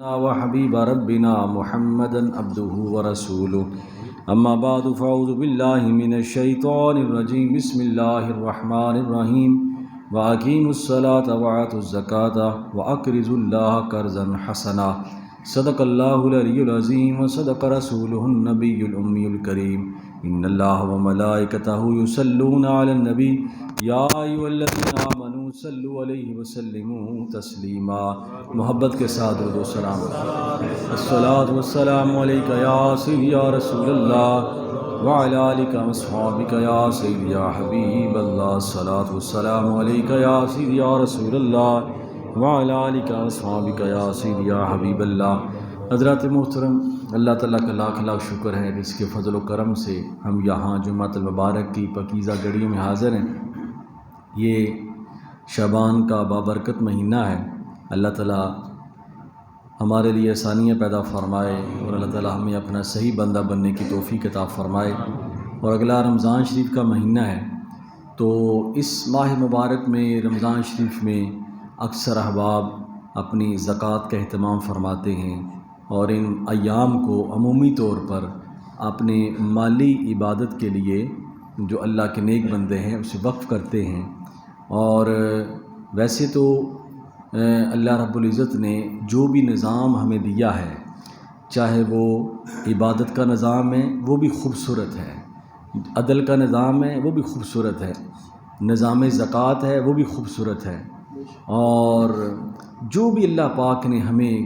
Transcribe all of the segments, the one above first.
وحبيب ربنا محمدا عبده ورسوله أما بعد فأعوذ بالله من الشيطان الرجيم بسم الله الرحمن الرحيم وأقيموا الصلاة وآتوا الزكاة وأقرضوا الله قرضا حسنا صدق الله العلي العظيم وصدق رسوله النبي الأمي الكريم إن الله وملائكته يصلون على النبي یا ایھا الذین آمنوا صلوا علیہ وسلموا تسلیما۔ محبت کے ساتھ درود و سلام۔ الصلاۃ والسلام علیک یا سیدی یا رسول اللہ وعلی آلک واصحابک یا سیدی یا حبیب اللہ۔ الصلاۃ والسلام علیک یا سیدی یا رسول اللہ وعلی آلک واصحابک یا سیدی یا حبیب اللہ۔ حضرات محترم، اللہ تعالیٰ کا لاکھ لاکھ شکر ہے جس کے فضل و کرم سے ہم یہاں جمعۃ المبارک کی پاکیزہ گھڑیوں میں حاضر ہیں۔ یہ شعبان کا بابرکت مہینہ ہے۔ اللہ تعالیٰ ہمارے لیے آسانیاں پیدا فرمائے اور اللہ تعالیٰ ہمیں اپنا صحیح بندہ بننے کی توفیق عطا فرمائے۔ اور اگلا رمضان شریف کا مہینہ ہے، تو اس ماہ مبارک میں رمضان شریف میں اکثر احباب اپنی زکوٰۃ کا اہتمام فرماتے ہیں اور ان ایام کو عمومی طور پر اپنے مالی عبادت کے لیے جو اللہ کے نیک بندے ہیں اسے وقف کرتے ہیں۔ اور ویسے تو اللہ رب العزت نے جو بھی نظام ہمیں دیا ہے، چاہے وہ عبادت کا نظام ہے وہ بھی خوبصورت ہے، عدل کا نظام ہے وہ بھی خوبصورت ہے، نظام زکوٰۃ ہے وہ بھی خوبصورت ہے، اور جو بھی اللہ پاک نے ہمیں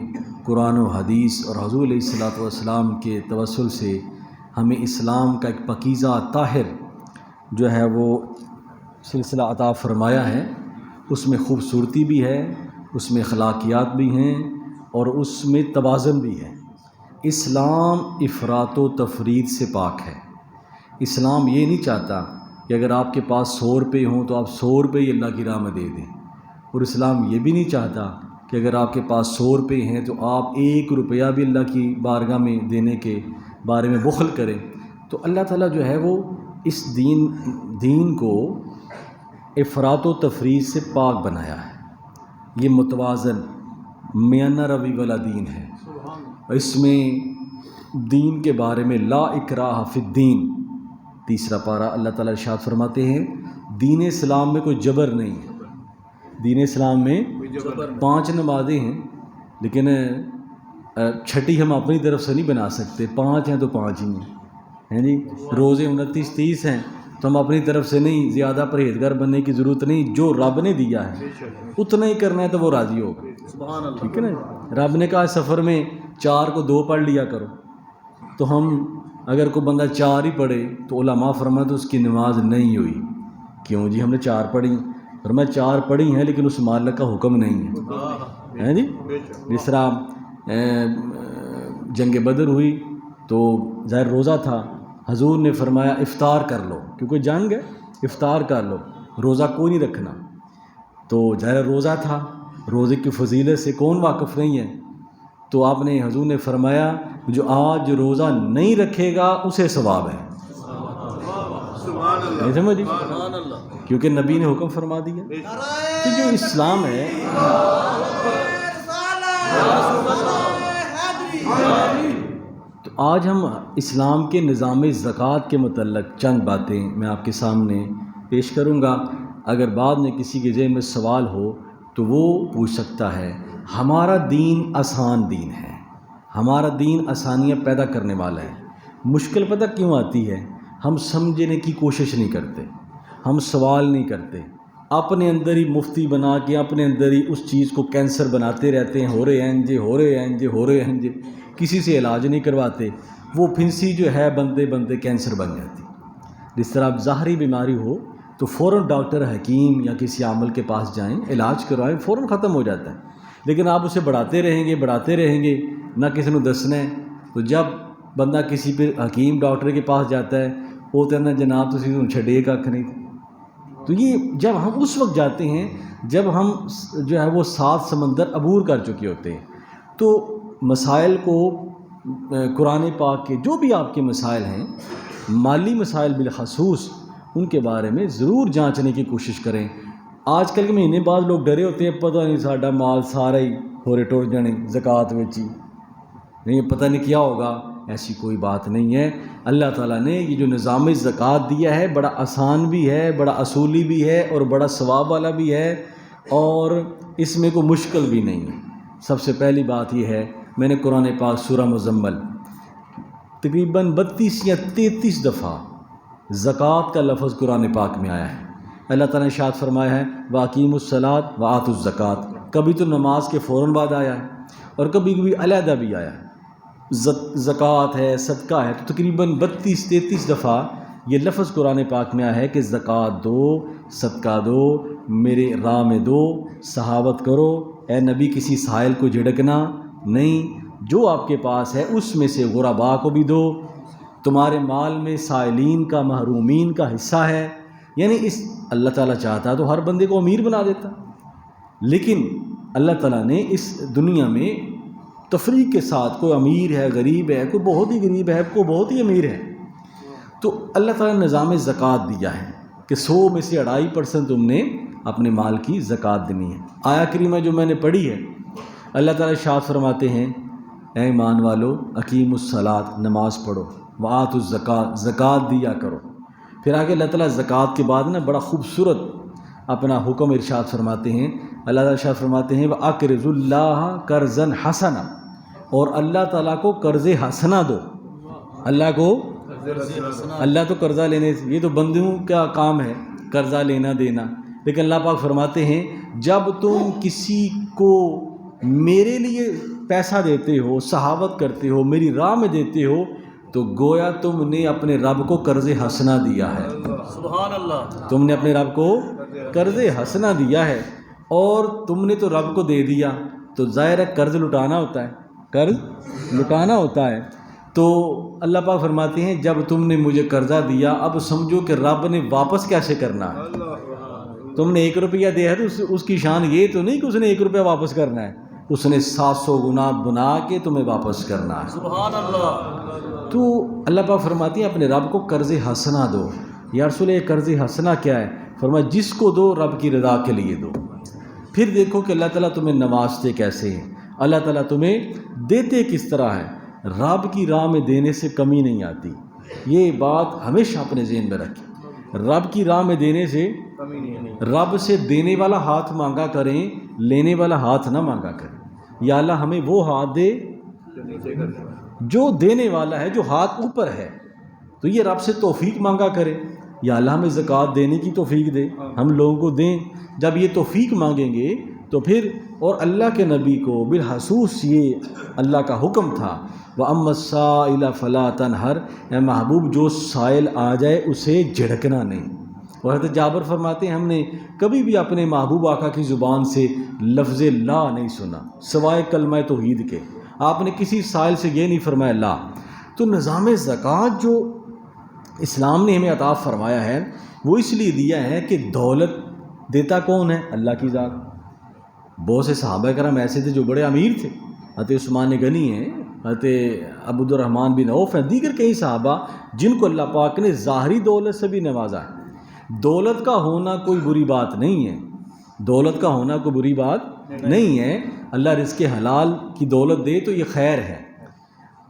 قرآن و حدیث اور حضور علیہ الصلوۃ والسلام کے توسل سے ہمیں اسلام کا ایک پاکیزہ طاہر جو ہے وہ سلسلہ عطا فرمایا ہے، اس میں خوبصورتی بھی ہے، اس میں اخلاقیات بھی ہیں اور اس میں توازن بھی ہے۔ اسلام افراط و تفریط سے پاک ہے۔ اسلام یہ نہیں چاہتا کہ اگر آپ کے پاس 100 روپے ہوں تو آپ 100 روپے ہی اللہ کی راہ میں دے دیں، اور اسلام یہ بھی نہیں چاہتا کہ اگر آپ کے پاس 100 روپے ہیں تو آپ 1 روپیہ بھی اللہ کی بارگاہ میں دینے کے بارے میں بخل کریں۔ تو اللہ تعالیٰ جو ہے وہ اس دین کو افراط و تفریط سے پاک بنایا ہے۔ یہ متوازن میانہ روی والا دین ہے۔ اس میں دین کے بارے میں لا اکراہ فی الدین، 3 پارہ اللہ تعالیٰ ارشاد فرماتے ہیں دین اسلام میں کوئی جبر نہیں ہے۔ دین اسلام میں 5 نمازیں ہیں، لیکن چھٹی ہم اپنی طرف سے نہیں بنا سکتے، 5 ہیں تو 5 ہی ہیں جی۔ روزے 29-30 ہیں تو ہم اپنی طرف سے نہیں، زیادہ پرہیزگار بننے کی ضرورت نہیں، جو رب نے دیا ہے اتنا ہی کرنا ہے تو وہ راضی ہوگا، ٹھیک ہے نا۔ رب نے کہا سفر میں 4 کو 2 پڑھ لیا کرو، تو ہم اگر کوئی بندہ 4 ہی پڑھے تو علماء فرماتے تو اس کی نماز نہیں ہوئی۔ کیوں جی؟ ہم نے 4 پڑھی، فرمایا 4 پڑھی ہیں لیکن اس مالک کا حکم نہیں ہے جی۔ جس طرح جنگ بدر ہوئی تو ظاہر روزہ تھا، حضور نے فرمایا افطار کر لو، کیونکہ جنگ ہے، افطار کر لو، روزہ کوئی نہیں رکھنا۔ تو ظاہر روزہ تھا، روزے کی فضیلت سے کون واقف نہیں ہے؟ تو آپ نے حضور نے فرمایا جو آج روزہ نہیں رکھے گا اسے ثواب ہے، نہیں سمجھ؟ کیونکہ نبی نے حکم فرما دیا کہ جو اسلام ہے تو آج ہم اسلام کے نظام زکوٰۃ کے متعلق چند باتیں میں آپ کے سامنے پیش کروں گا۔ اگر بعد میں کسی کے ذہن میں سوال ہو تو وہ پوچھ سکتا ہے۔ ہمارا دین آسان دین ہے، ہمارا دین آسانیاں پیدا کرنے والا ہے۔ مشکل پتہ کیوں آتی ہے؟ ہم سمجھنے کی کوشش نہیں کرتے، ہم سوال نہیں کرتے، اپنے اندر ہی مفتی بنا کے اپنے اندر ہی اس چیز کو کینسر بناتے رہتے ہیں، ہو رہے ہیں جی، ہو رہے ہیں جی، ہو رہے ہیں جی، کسی سے علاج نہیں کرواتے، وہ پھنسی جو ہے بندے کینسر بن جاتی۔ جس طرح اب ظاہری بیماری ہو تو فوراً ڈاکٹر حکیم یا کسی عامل کے پاس جائیں، علاج کروائیں، فوراً ختم ہو جاتا ہے۔ لیکن آپ اسے بڑھاتے رہیں گے نہ کسی نے دسنا ہے، تو جب بندہ کسی پہ حکیم ڈاکٹر کے پاس جاتا ہے وہ کہنا جناب تسی چھڈے کھ نہیں۔ تو یہ جب ہم اس وقت جاتے ہیں جب ہم جو ہے وہ 7 سمندر عبور کر چکے ہوتے ہیں، تو مسائل کو قرآن پاک کے جو بھی آپ کے مسائل ہیں، مالی مسائل بالخصوص، ان کے بارے میں ضرور جانچنے کی کوشش کریں۔ آج کل کے مہینے بعد لوگ ڈرے ہوتے ہیں، پتہ نہیں ساڈا مال سارا ہی ہورے ٹور جانے زکوٰۃ ویچی نہیں پتہ نہیں کیا ہوگا، ایسی کوئی بات نہیں ہے۔ اللہ تعالیٰ نے یہ جو نظام زکوٰۃ دیا ہے بڑا آسان بھی ہے، بڑا اصولی بھی ہے اور بڑا ثواب والا بھی ہے، اور اس میں کوئی مشکل بھی نہیں ہے۔ سب سے پہلی بات یہ ہے، میں نے قرآن پاک سورہ مزمل تقریباً 32 یا 33 دفعہ زکوٰۃ کا لفظ قرآن پاک میں آیا ہے۔ اللہ تعالیٰ نے ارشاد فرمایا ہے وَأَقِیمُوا الصَّلَاةَ وَآتُوا الزَّکَاةَ، کبھی تو نماز کے فوراً بعد آیا ہے اور کبھی کبھی علیحدہ بھی آیا ہے۔ زکوٰۃ ہے، صدقہ ہے، تو تقریباً 32-33 دفعہ یہ لفظ قرآن پاک میں آیا ہے کہ زکوٰۃ دو، صدقہ دو، میرے راہ میں دو، سخاوت کرو، اے نبی کسی سائل کو جھڑکنا نہیں، جو آپ کے پاس ہے اس میں سے غرباء کو بھی دو، تمہارے مال میں سائلین کا محرومین کا حصہ ہے۔ یعنی اس اللہ تعالیٰ چاہتا تو ہر بندے کو امیر بنا دیتا، لیکن اللہ تعالیٰ نے اس دنیا میں تفریق کے ساتھ، کوئی امیر ہے، غریب ہے، کوئی بہت ہی غریب ہے، کوئی بہت ہی امیر ہے، تو اللہ تعالیٰ نے نظام زکوٰۃ دیا ہے کہ 100 میں سے 2.5% تم نے اپنے مال کی زکوٰۃ دینی ہے۔ آیا کریمہ جو میں نے پڑھی ہے، اللہ تعالیٰ ارشاد فرماتے ہیں اے ایمان والو اقیموا الصلاۃ، نماز پڑھو، وآتوا الزکاۃ، زکوٰۃ دیا کرو۔ پھر آگے اللہ تعالیٰ زکوٰۃ کے بعد نا بڑا خوبصورت اپنا حکم ارشاد فرماتے ہیں۔ اللہ تعالیٰ ارشاد فرماتے ہیں وَأَقْرِضُوا اللَّهَ قَرْضًا حَسَنًا، اور اللہ تعالیٰ کو قرض حسنہ دو۔ اللہ کو اللہ تو قرضہ لینے، یہ تو بندوں کا کام ہے قرضہ لینا دینا، لیکن اللہ پاک فرماتے ہیں جب تم کسی کو میرے لیے پیسہ دیتے ہو، سخاوت کرتے ہو، میری راہ میں دیتے ہو، تو گویا تم نے اپنے رب کو قرض حسنہ دیا ہے۔ سبحان اللہ، تم نے اپنے رب کو قرض حسنہ دیا ہے، اور تم نے تو رب کو دے دیا، تو ظاہر ہے قرض لٹانا ہوتا ہے، قرض لٹانا ہوتا ہے۔ تو اللہ پاک فرماتے ہیں جب تم نے مجھے قرضہ دیا، اب سمجھو کہ رب نے واپس کیسے کرنا ہے۔ تم نے 1 روپیہ دیا ہے تو اس کی شان یہ تو نہیں کہ اس نے 1 روپیہ واپس کرنا ہے، اس نے 700 گنا بنا کے تمہیں واپس کرنا ہے۔ سبحان اللہ۔ تو اللہ پاک فرماتے ہیں اپنے رب کو قرض حسنہ دو۔ یا رسول یہ قرض حسنہ کیا ہے؟ فرمایا جس کو دو رب کی رضا کے لیے دو۔ پھر دیکھو کہ اللہ تعالیٰ تمہیں نوازتے کیسے ہیں، اللہ تعالیٰ تمہیں دیتے کس طرح ہے۔ رب کی راہ میں دینے سے کمی نہیں آتی، یہ بات ہمیشہ اپنے ذہن میں رکھیں۔ رب کی راہ میں دینے سے رب سے دینے والا ہاتھ مانگا کریں، لینے والا ہاتھ نہ مانگا کریں۔ یا اللہ ہمیں وہ ہاتھ دے جو دینے والا ہے، جو ہاتھ اوپر ہے، تو یہ رب سے توفیق مانگا کرے۔ یا اللہ ہمیں زکوٰۃ دینے کی توفیق دے، ہم لوگوں کو دیں۔ جب یہ توفیق مانگیں گے تو پھر، اور اللہ کے نبی کو بالخصوص یہ اللہ کا حکم تھا وَأَمَّا السَّائِلَ فَلَا تَنْهَرْ، اے محبوب جو سائل آ جائے اسے جھڑکنا نہیں۔ اور حضرت جابر فرماتے ہیں ہم نے کبھی بھی اپنے محبوب آقا کی زبان سے لفظ لا نہیں سنا سوائے کلمہ توحید کے۔ آپ نے کسی سائل سے یہ نہیں فرمایا لا۔ تو نظام زکوٰۃ جو اسلام نے ہمیں عطا فرمایا ہے وہ اس لیے دیا ہے کہ دولت دیتا کون ہے؟ اللہ کی ذات۔ بہت سے صحابہ کرام ایسے تھے جو بڑے امیر تھے، حضرت عثمان غنی ہیں، حضرت عبد الرحمن بن عوف ہیں، دیگر کئی صحابہ جن کو اللہ پاک نے ظاہری دولت سے بھی نوازا ہے۔ دولت کا ہونا کوئی بری بات نہیں ہے، دولت کا ہونا کوئی بری بات نہیں ہے، اللہ رزق حلال کی دولت دے تو یہ خیر ہے،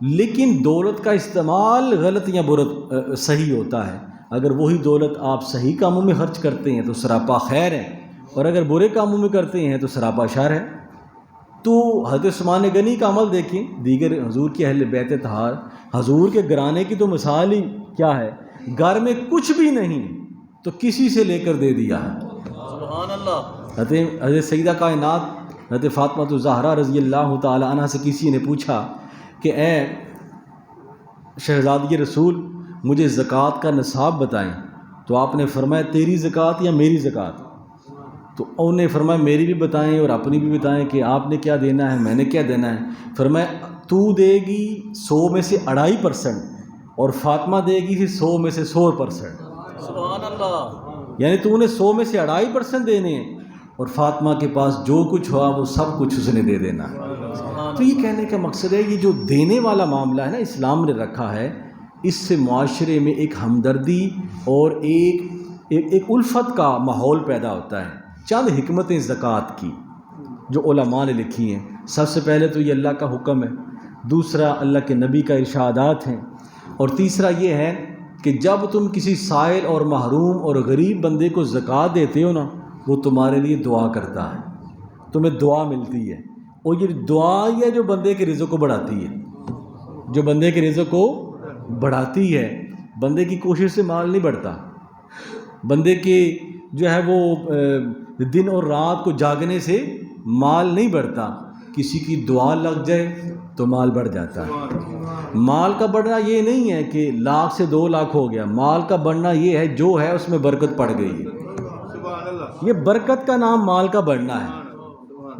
لیکن دولت کا استعمال غلط یا برا صحیح ہوتا ہے۔ اگر وہی دولت آپ صحیح کاموں میں خرچ کرتے ہیں تو سراپا خیر ہے، اور اگر برے کاموں میں کرتے ہیں تو سراپا شر ہے۔ تو حضرت عثمان غنی کا عمل دیکھیں، دیگر حضور کے اہل بیت طہار، حضور کے گھرانے کی تو مثال ہی کیا ہے، گھر میں کچھ بھی نہیں تو کسی سے لے کر دے دیا ہے۔ سبحان اللہ۔ حضرت سیدہ کائنات حضرت فاطمہ الزہرا رضی اللہ تعالی عنہ سے کسی نے پوچھا کہ اے شہزادی رسول مجھے زکوٰۃ کا نصاب بتائیں، تو آپ نے فرمایا تیری زکوٰۃ یا میری زکوٰۃ؟ تو انہوں نے فرمایا میری بھی بتائیں اور اپنی بھی بتائیں کہ آپ نے کیا دینا ہے، میں نے کیا دینا ہے۔ فرمایا تو دے گی 100 میں سے 2.5% اور فاطمہ دے گی 100 میں سے 100%۔ سبحان اللہ۔ یعنی تو نے 100 میں سے 2.5% دینے ہیں، اور فاطمہ کے پاس جو کچھ ہوا وہ سب کچھ اس نے دے دینا ہے۔ تو یہ کہنے کا مقصد ہے یہ جو دینے والا معاملہ ہے نا اسلام نے رکھا ہے، اس سے معاشرے میں ایک ہمدردی اور ایک الفت کا ماحول پیدا ہوتا ہے۔ چند حکمتیں زکوٰۃ کی، جو علماء نے لکھی ہیں۔ سب سے پہلے تو یہ اللہ کا حکم ہے، دوسرا اللہ کے نبی کا ارشادات ہیں، اور تیسرا یہ ہے کہ جب تم کسی سائل اور محروم اور غریب بندے کو زکوٰۃ دیتے ہو نا، وہ تمہارے لیے دعا کرتا ہے، تمہیں دعا ملتی ہے، اور یہ دعا ہی ہے جو بندے کے رزق کو بڑھاتی ہے، جو بندے کے رزق کو بڑھاتی ہے۔ بندے کی کوشش سے مال نہیں بڑھتا، بندے کے جو ہے وہ دن اور رات کو جاگنے سے مال نہیں بڑھتا، کسی کی دعا لگ جائے تو مال بڑھ جاتا ہے۔ مال کا بڑھنا یہ نہیں ہے کہ 1,00,000 سے 2,00,000 ہو گیا، مال کا بڑھنا یہ ہے جو ہے اس میں برکت پڑ گئی ہے، یہ برکت کا نام مال کا بڑھنا ہے۔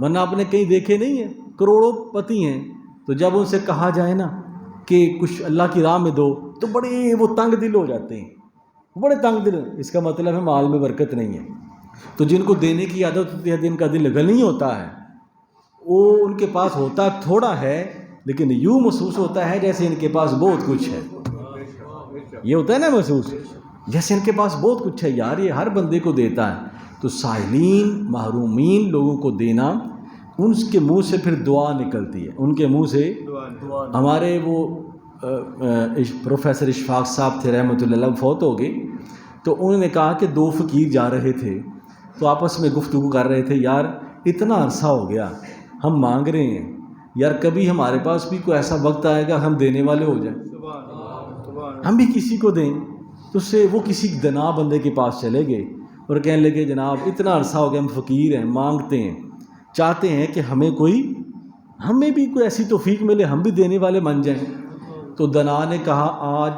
ورنہ آپ نے کہیں دیکھے نہیں ہیں کروڑوں پتی ہیں، تو جب ان سے کہا جائے نا کہ کچھ اللہ کی راہ میں دو تو بڑے وہ تنگ دل ہو جاتے ہیں، بڑے تنگ دل، اس کا مطلب ہے مال میں برکت نہیں ہے۔ تو جن کو دینے کی عادت ہوتی ہے، جن کا دل غنی ہوتا ہے، وہ ان کے پاس ہوتا تھوڑا ہے لیکن یوں محسوس ہوتا ہے جیسے ان کے پاس بہت کچھ ہے، یہ ہوتا ہے نا محسوس، جیسے ان کے پاس بہت کچھ ہے، یار یہ ہر بندے کو دیتا ہے۔ تو سائلین محرومین لوگوں کو دینا، ان کے منہ سے پھر دعا نکلتی ہے، ان کے منہ سے۔ ہمارے وہ پروفیسر اشفاق صاحب تھے رحمۃ اللہ علیہ، فوت ہو گئے، تو انہوں نے کہا کہ 2 فقیر جا رہے تھے تو آپس میں گفتگو کر رہے تھے، یار اتنا عرصہ ہو گیا ہم مانگ رہے ہیں، یار کبھی ہمارے پاس بھی کوئی ایسا وقت آئے گا ہم دینے والے ہو جائیں، ہم بھی کسی کو دیں۔ تو اس سے وہ کسی دنا بندے کے پاس چلے گئے اور کہنے لگے جناب اتنا عرصہ ہو گیا ہم فقیر ہیں، مانگتے ہیں، چاہتے ہیں کہ ہمیں بھی کوئی ایسی توفیق ملے، ہم بھی دینے والے بن جائیں۔ تو دنا نے کہا آج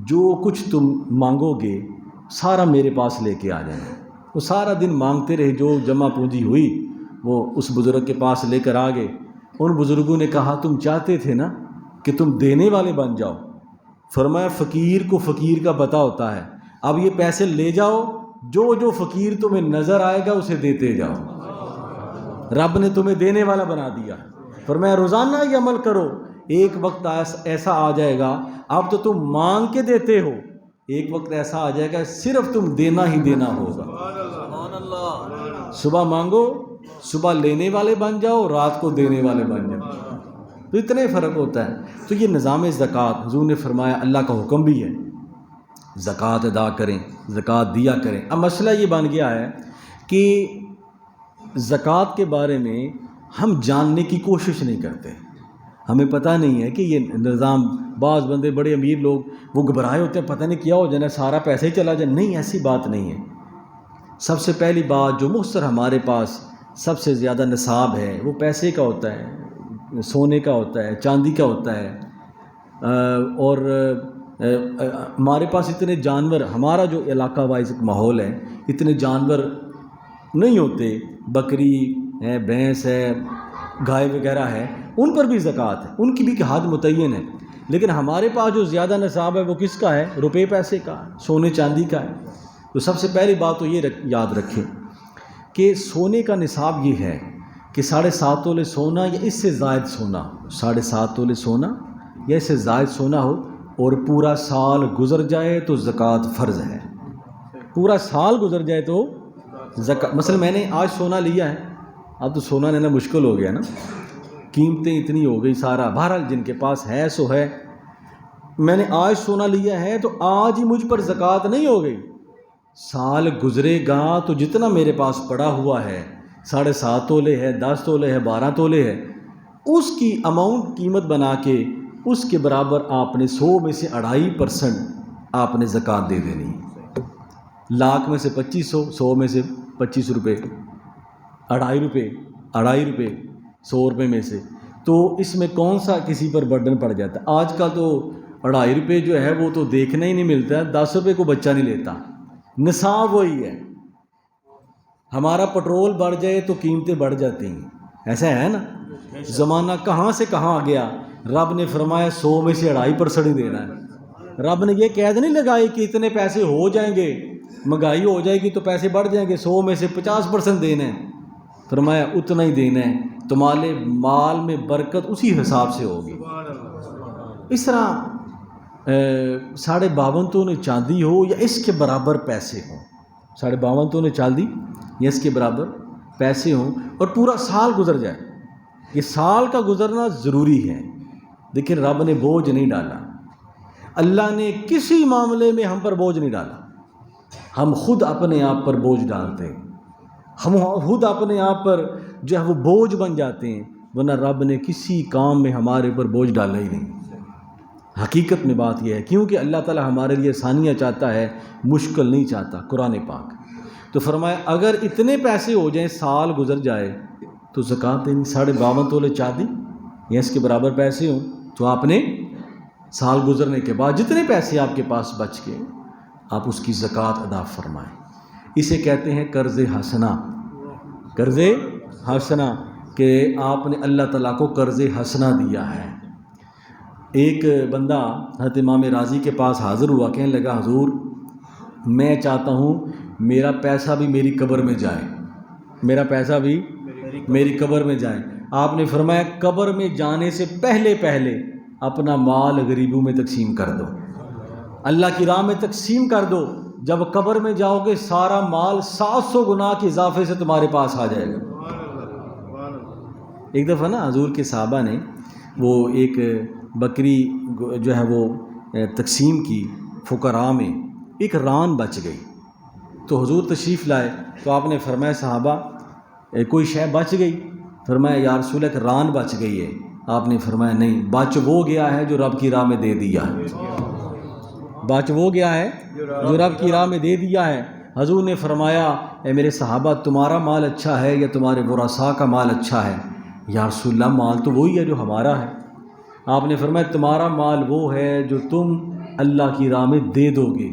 جو کچھ تم مانگو گے سارا میرے پاس لے کے آ جائیں۔ وہ سارا دن مانگتے رہے، جو جمع پونجی ہوئی وہ اس بزرگ کے پاس لے کر آ گئے۔ ان بزرگوں نے کہا تم چاہتے تھے نا کہ تم دینے والے بن جاؤ، فرمایا فقیر کو فقیر کا پتہ ہوتا ہے، اب یہ پیسے لے جاؤ، جو فقیر تمہیں نظر آئے گا اسے دیتے جاؤ، رب نے تمہیں دینے والا بنا دیا۔ فرمایا روزانہ یہ عمل کرو، ایک وقت ایسا آ جائے گا، اب تو تم مانگ کے دیتے ہو، ایک وقت ایسا آ جائے گا صرف تم دینا ہی دینا ہوگا۔ صبح مانگو، صبح لینے والے بن جاؤ، رات کو دینے والے بن جاؤ، تو اتنا ہی فرق ہوتا ہے۔ تو یہ نظام زکوٰۃ حضور نے فرمایا اللہ کا حکم بھی ہے، زکوٰۃ ادا کریں، زکوٰۃ دیا کریں۔ اب مسئلہ یہ بن گیا ہے کہ زکوٰۃ کے بارے میں ہم جاننے کی کوشش نہیں کرتے، ہمیں پتہ نہیں ہے کہ یہ نظام، بعض بندے بڑے امیر لوگ وہ گھبرائے ہوتے ہیں پتہ نہیں کیا ہو جانا، سارا پیسے ہی چلا جائے۔ نہیں، ایسی بات نہیں ہے۔ سب سے پہلی بات جو مختصر ہمارے پاس سب سے زیادہ نصاب ہے وہ پیسے کا ہوتا ہے، سونے کا ہوتا ہے، چاندی کا ہوتا ہے، اور ہمارے پاس اتنے جانور، ہمارا جو علاقہ وائز ماحول ہے اتنے جانور نہیں ہوتے، بکری ہے، بھینس ہے، گائے وغیرہ ہے، ان پر بھی زکوٰۃ ہے، ان کی بھی حد متعین ہے۔ لیکن ہمارے پاس جو زیادہ نصاب ہے وہ کس کا ہے؟ روپے پیسے کا، سونے چاندی کا ہے۔ تو سب سے پہلی بات تو یہ یاد رکھیں کہ سونے کا نصاب یہ ہے کہ 7.5 تولے سونا یا اس سے زائد سونا، 7.5 تولے سونا یا اس سے زائد سونا ہو، اور پورا سال گزر جائے تو زکوٰۃ فرض ہے۔ پورا سال گزر جائے تو مثلا میں نے آج سونا لیا ہے، اب تو سونا لینا مشکل ہو گیا نا، قیمتیں اتنی ہو گئی سارا، بہرحال جن کے پاس ہے سو ہے، میں نے آج سونا لیا ہے تو آج ہی مجھ پر زکوٰۃ نہیں ہو گئی، سال گزرے گا تو جتنا میرے پاس پڑا ہوا ہے، 7.5 تولے ہے، 10 تولے ہے، 12 تولے ہے، اس کی اماؤنٹ قیمت بنا کے اس کے برابر آپ نے 100 میں سے 2.5% آپ نے زکوٰۃ دے دینی، 1,00,000 میں سے 2500، 100 میں سے 25 روپے، 2.5 روپے، 100 روپے میں سے، تو اس میں کون سا کسی پر برڈن پڑ جاتا ہے؟ آج کل تو 2.5 روپے جو ہے وہ تو دیکھنا ہی نہیں ملتا ہے، 10 روپے کو بچہ نہیں لیتا، نصاب وہی ہے۔ ہمارا پٹرول بڑھ جائے تو قیمتیں بڑھ جاتی ہیں، ایسا ہے نا، زمانہ کہاں سے کہاں آ گیا۔ رب نے فرمایا 100 میں سے 2.5% ہی دینا ہے، رب نے یہ قید نہیں لگائی کہ اتنے پیسے ہو جائیں گے، مہنگائی ہو جائے گی تو پیسے بڑھ جائیں گے، 100 میں سے 50% دینا ہے، فرمایا اتنا ہی دینا ہے، تمہارے مال میں برکت اسی حساب سے ہوگی۔ اس طرح 52.5 تونے چاندی ہو یا اس کے برابر پیسے ہوں، 52.5 تونے چاندی یا اس کے برابر پیسے ہوں اور پورا سال گزر جائے، یہ سال کا گزرنا ضروری ہے، لیکن رب نے بوجھ نہیں ڈالا، اللہ نے کسی معاملے میں ہم پر بوجھ نہیں ڈالا، ہم خود اپنے آپ پر بوجھ ڈالتے ہیں، ہم خود اپنے آپ پر جو ہے وہ بوجھ بن جاتے ہیں، ورنہ رب نے کسی کام میں ہمارے پر بوجھ ڈالا ہی نہیں۔ حقیقت میں بات یہ ہے، کیونکہ اللہ تعالیٰ ہمارے لیے آسانیاں چاہتا ہے، مشکل نہیں چاہتا۔ قرآن پاک تو فرمایا اگر اتنے پیسے ہو جائیں، سال گزر جائے تو زکوٰۃ دینی، 52.5 تولے چاندی یا اس کے برابر پیسے ہوں تو آپ نے سال گزرنے کے بعد جتنے پیسے آپ کے پاس بچ گئے آپ اس کی زکوٰۃ ادا فرمائیں۔ اسے کہتے ہیں قرض حسنہ، قرض حسنہ، کہ آپ نے اللہ تعالیٰ کو قرض حسنہ دیا ہے۔ ایک بندہ حضرت امام راضی کے پاس حاضر ہوا، کہنے لگا حضور میں چاہتا ہوں میرا پیسہ بھی میری قبر میں جائے، میرا پیسہ بھی میری قبر میں جائے۔ آپ نے فرمایا قبر میں جانے سے پہلے پہلے اپنا مال غریبوں میں تقسیم کر دو، اللہ کی راہ میں تقسیم کر دو، جب قبر میں جاؤ گے سارا مال 700 گنا کے اضافے سے تمہارے پاس آ جائے گا۔ ایک دفعہ نا حضور کے صحابہ نے وہ ایک بکری جو ہے وہ تقسیم کی فقراء میں، ایک ران بچ گئی، تو حضور تشریف لائے تو آپ نے فرمایا صحابہ کوئی شے بچ گئی؟ فرمایا یا رسول اللہ ران بچ گئی ہے۔ آپ نے فرمایا نہیں، بچ وہ گیا ہے جو رب کی راہ میں دے دیا ہے، بچ وہ گیا ہے جو رب کی راہ میں دے دیا ہے۔ حضور نے فرمایا اے میرے صحابہ تمہارا مال اچھا ہے یا تمہارے ورثاء کا مال اچھا ہے؟ یا رسول اللہ مال تو وہی ہے جو ہمارا ہے۔ آپ نے فرمایا تمہارا مال وہ ہے جو تم اللہ کی راہ میں دے دو گے،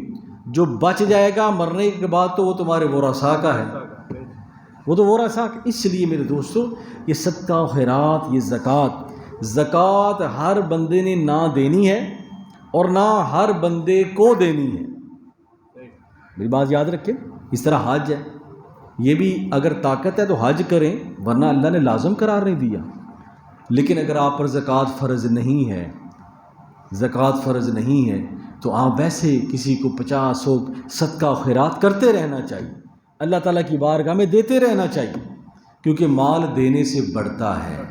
جو بچ جائے گا مرنے کے بعد تو وہ تمہارے ورثاء کا ہے، وہ تو ورثاء۔ اس لیے میرے دوستو یہ صدقہ و خیرات، یہ زکوٰۃ ہر بندے نے نہ دینی ہے اور نہ ہر بندے کو دینی ہے۔ میری بات یاد رکھیں، اس طرح حج ہے، یہ بھی اگر طاقت ہے تو حج کریں، ورنہ اللہ نے لازم قرار نہیں دیا۔ لیکن اگر آپ پر زکوٰۃ فرض نہیں ہے، زکوٰۃ فرض نہیں ہے تو آپ ویسے کسی کو 50 صدقہ و خیرات کرتے رہنا چاہیے، اللہ تعالیٰ کی بارگاہ میں دیتے رہنا چاہیے، کیونکہ مال دینے سے بڑھتا ہے،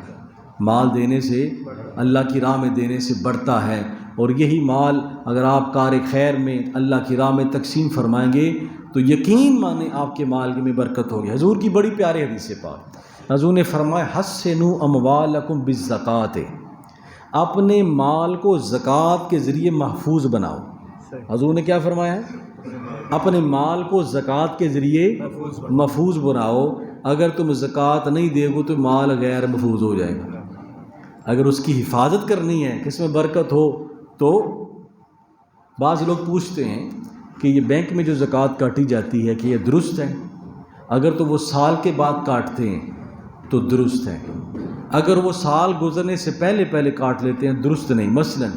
مال دینے سے اللہ کی راہ میں دینے سے بڑھتا ہے، اور یہی مال اگر آپ کار خیر میں اللہ کی راہ میں تقسیم فرمائیں گے تو یقین مانیں آپ کے مال میں برکت ہوگی۔ حضور کی بڑی پیاری حدیث پاک، حضور نے فرمایا حسنوا اموالکم بالزکوٰۃ، اپنے مال کو زکوٰۃ کے ذریعے محفوظ بناؤ۔ حضور نے کیا فرمایا ہے؟ اپنے مال کو زکوٰۃ کے ذریعے محفوظ بناؤ۔ اگر تم زکوٰۃ نہیں دے گو تو مال غیر محفوظ ہو جائے گا۔ اگر اس کی حفاظت کرنی ہے کہ اس میں برکت ہو تو بعض لوگ پوچھتے ہیں کہ یہ بینک میں جو زکوٰۃ کاٹی جاتی ہے کہ یہ درست ہے؟ اگر تو وہ سال کے بعد کاٹتے ہیں تو درست ہے، اگر وہ سال گزرنے سے پہلے پہلے کاٹ لیتے ہیں درست نہیں۔ مثلا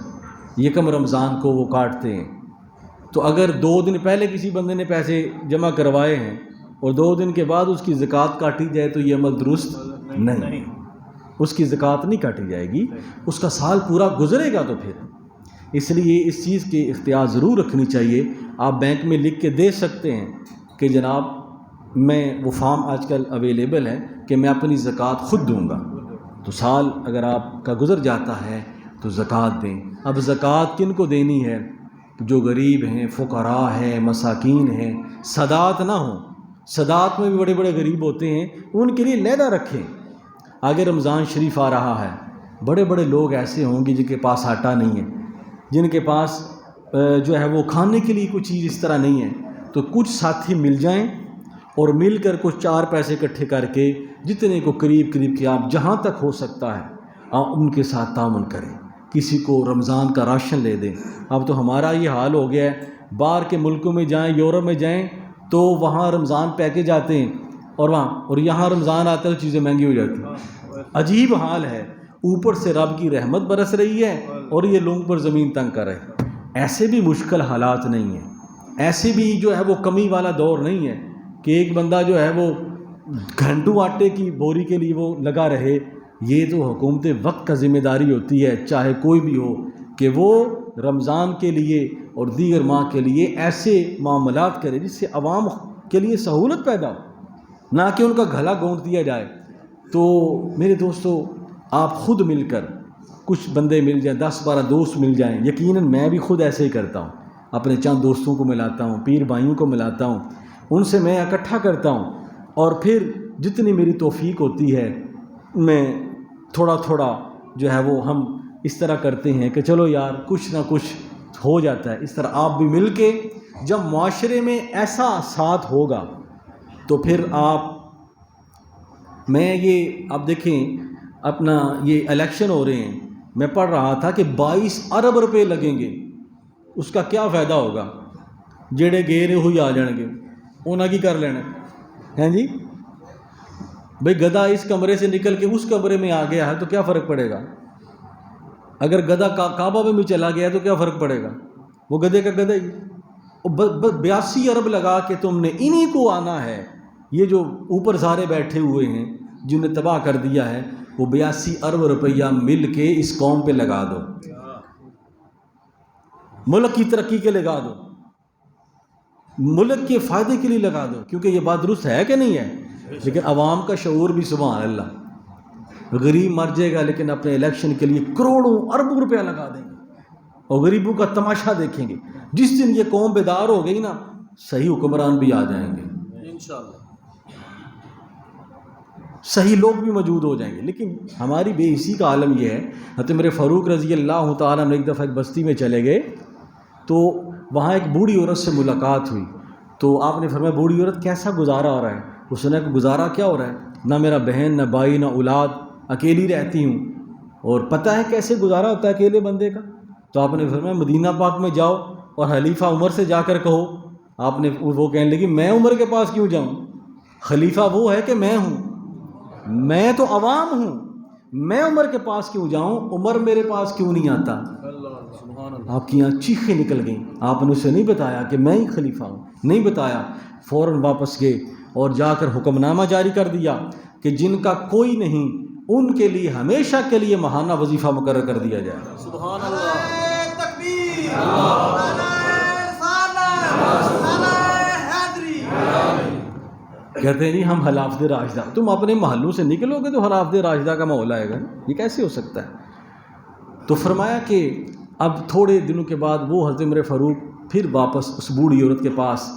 یکم رمضان کو وہ کاٹتے ہیں تو اگر 2 دن پہلے کسی بندے نے پیسے جمع کروائے ہیں اور 2 دن کے بعد اس کی زکوٰۃ کاٹی جائے تو یہ عمل درست نہیں، اس کی زکوٰۃ نہیں کاٹی جائے گی، اس کا سال پورا گزرے گا تو پھر۔ اس لیے اس چیز کی اختیار ضرور رکھنی چاہیے۔ آپ بینک میں لکھ کے دے سکتے ہیں کہ جناب میں وہ فارم آج کل اویلیبل ہے کہ میں اپنی زکوٰۃ خود دوں گا، تو سال اگر آپ کا گزر جاتا ہے تو زکوٰۃ دیں۔ اب زکوٰۃ کن کو دینی ہے؟ جو غریب ہیں، فقراء ہیں، مساکین ہیں، سادات نہ ہوں، سادات میں بھی بڑے بڑے غریب ہوتے ہیں، ان کے لیے علیحدہ رکھیں۔ آگے رمضان شریف آ رہا ہے، بڑے بڑے لوگ ایسے ہوں گے جن کے پاس آٹا نہیں ہے، جن کے پاس جو ہے وہ کھانے کے لیے کوئی چیز اس طرح نہیں ہے، تو کچھ ساتھی مل جائیں اور مل کر کچھ 4 پیسے اکٹھے کر کے جتنے کو قریب کہ آپ جہاں تک ہو سکتا ہے آپ ان کے ساتھ تعاون کریں، کسی کو رمضان کا راشن لے دیں۔ اب تو ہمارا یہ حال ہو گیا ہے، باہر کے ملکوں میں جائیں، یورپ میں جائیں تو وہاں رمضان پیکج آتے ہیں اور یہاں رمضان آتا ہے تو چیزیں مہنگی ہو جاتی ہیں۔ عجیب حال ہے، اوپر سے رب کی رحمت برس رہی ہے اور یہ لوگوں پر زمین تنگ کر رہے ہیں۔ ایسے بھی مشکل حالات نہیں ہیں، ایسے بھی جو ہے وہ کمی والا دور نہیں ہے کہ ایک بندہ جو ہے وہ گھنٹوں آٹے کی بوری کے لیے وہ لگا رہے۔ یہ تو حکومت وقت کا ذمہ داری ہوتی ہے، چاہے کوئی بھی ہو، کہ وہ رمضان کے لیے اور دیگر ماہ کے لیے ایسے معاملات کرے جس سے عوام کے لیے سہولت پیدا ہو، نہ کہ ان کا گلا گونٹ دیا جائے۔ تو میرے دوستو، آپ خود مل کر، کچھ بندے مل جائیں، 10-12 دوست مل جائیں، یقیناً میں بھی خود ایسے ہی کرتا ہوں، اپنے چند دوستوں کو ملاتا ہوں، پیر بھائیوں کو ملاتا ہوں، ان سے میں اکٹھا کرتا ہوں، اور پھر جتنی میری توفیق ہوتی ہے میں تھوڑا تھوڑا جو ہے وہ ہم اس طرح کرتے ہیں کہ چلو یار کچھ نہ کچھ ہو جاتا ہے۔ اس طرح آپ بھی مل کے، جب معاشرے میں ایسا ساتھ ہوگا تو پھر میں یہ اب دیکھیں اپنا یہ الیکشن ہو رہے ہیں، میں پڑھ رہا تھا کہ 22 ارب روپے لگیں گے، اس کا کیا فائدہ ہوگا؟ جڑے گیرے ہوئی آ جان گے، انہاں کی کر لینا ہیں جی؟ بھئی گدھا اس کمرے سے نکل کے اس کمرے میں آ گیا ہے تو کیا فرق پڑے گا؟ اگر گدھا کعبہ میں بھی چلا گیا تو کیا فرق پڑے گا؟ وہ گدھے کا گدھا ہی۔ 82 ارب لگا کے تم نے انہی کو آنا ہے، یہ جو اوپر سارے بیٹھے ہوئے ہیں جنہیں تباہ کر دیا ہے، وہ 82 ارب روپیہ مل کے اس قوم پہ لگا دو، ملک کی ترقی کے لگا دو، ملک کے فائدے کے لیے لگا دو، کیونکہ یہ بات درست ہے کہ نہیں ہے؟ لیکن عوام کا شعور بھی سبحان اللہ، غریب مر جائے گا لیکن اپنے الیکشن کے لیے کروڑوں اربوں روپیہ لگا دیں گے اور غریبوں کا تماشا دیکھیں گے۔ جس دن یہ قوم بیدار ہو گئی نا، صحیح حکمران بھی آ جائیں گے انشاءاللہ، صحیح لوگ بھی موجود ہو جائیں گے۔ لیکن ہماری بے حسی کا عالم یہ ہے، حضرت میرے فاروق رضی اللہ تعالیٰ نے ایک دفعہ ایک بستی میں چلے گئے تو وہاں ایک بوڑھی عورت سے ملاقات ہوئی، تو آپ نے فرمایا بوڑھی عورت کیسا گزارا ہو رہا ہے؟ اس نے کہا گزارا کیا ہو رہا ہے؟ نہ میرا بہن، نہ بھائی، نہ اولاد، اکیلی رہتی ہوں، اور پتہ ہے کیسے گزارا ہوتا ہے اکیلے بندے کا؟ تو آپ نے فرمایا مدینہ پاک میں جاؤ اور خلیفہ عمر سے جا کر کہو۔ وہ کہنے لگی میں عمر کے پاس کیوں جاؤں؟ خلیفہ وہ ہے کہ میں ہوں، میں تو عوام ہوں، میں عمر کے پاس کیوں جاؤں؟ عمر میرے پاس کیوں نہیں آتا؟ آپ کی یہاں چیخیں نکل گئیں۔ آپ نے اسے نہیں بتایا کہ میں ہی خلیفہ ہوں، نہیں بتایا، فوراً واپس گئے اور جا کر حکم نامہ جاری کر دیا کہ جن کا کوئی نہیں ان کے لیے ہمیشہ کے لیے ماہانہ وظیفہ مقرر کر دیا جائے۔ سبحان اللہ، تکبیر، کہتے ہیں جی ہم حلافظ راشدہ، تم اپنے محلوں سے نکلو گے تو حلافظ راشدہ کا ماحول آئے گا، یہ کیسے ہو سکتا ہے؟ تو فرمایا کہ اب تھوڑے دنوں کے بعد وہ حضرت عمر فاروق پھر واپس اس بوڑھی عورت کے پاس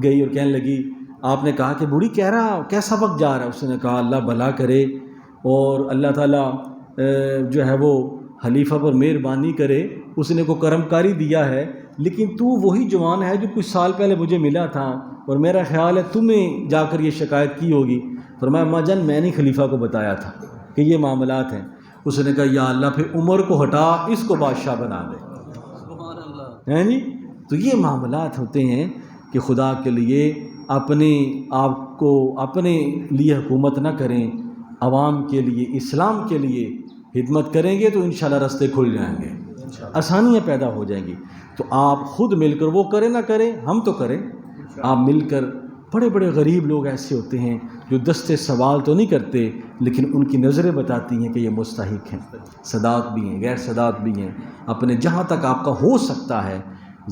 گئی اور کہنے لگی، آپ نے کہا کہ بوڑھی کہہ رہا کیسا وقت جا رہا ہے؟ اس نے کہا اللہ بھلا کرے اور اللہ تعالیٰ جو ہے وہ خلیفہ پر مہربانی کرے، اس نے کو کرم کاری دیا ہے، لیکن تو وہی جوان ہے جو کچھ سال پہلے مجھے ملا تھا اور میرا خیال ہے تمہیں جا کر یہ شکایت کی ہوگی۔ فرمایا ماں جان میں نے خلیفہ کو بتایا تھا کہ یہ معاملات ہیں۔ اس نے کہا یا اللہ پھر عمر کو ہٹا، اس کو بادشاہ بنا دے۔ سبحان اللہ، ہیں جی؟ تو یہ معاملات ہوتے ہیں کہ خدا کے لیے اپنے آپ کو اپنے لیے حکومت نہ کریں، عوام کے لیے، اسلام کے لیے خدمت کریں گے تو انشاءاللہ راستے کھل جائیں گے، آسانیاں پیدا ہو جائیں گی۔ تو آپ خود مل کر، وہ کریں نہ کریں، ہم تو کریں، آپ مل کر۔ بڑے بڑے غریب لوگ ایسے ہوتے ہیں جو دستے سوال تو نہیں کرتے لیکن ان کی نظریں بتاتی ہیں کہ یہ مستحق ہیں، سداد بھی ہیں، غیر سداد بھی ہیں۔ اپنے جہاں تک آپ کا ہو سکتا ہے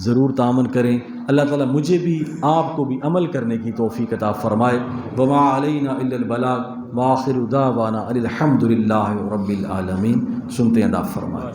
ضرور تعاون کریں۔ اللہ تعالیٰ مجھے بھی آپ کو بھی عمل کرنے کی توفیق عطا فرمائے۔ وما علینا الا البلاغ وآخر دعوانا الحمد للہ رب العالمین۔ سنتے ہیں، عطا فرمائے۔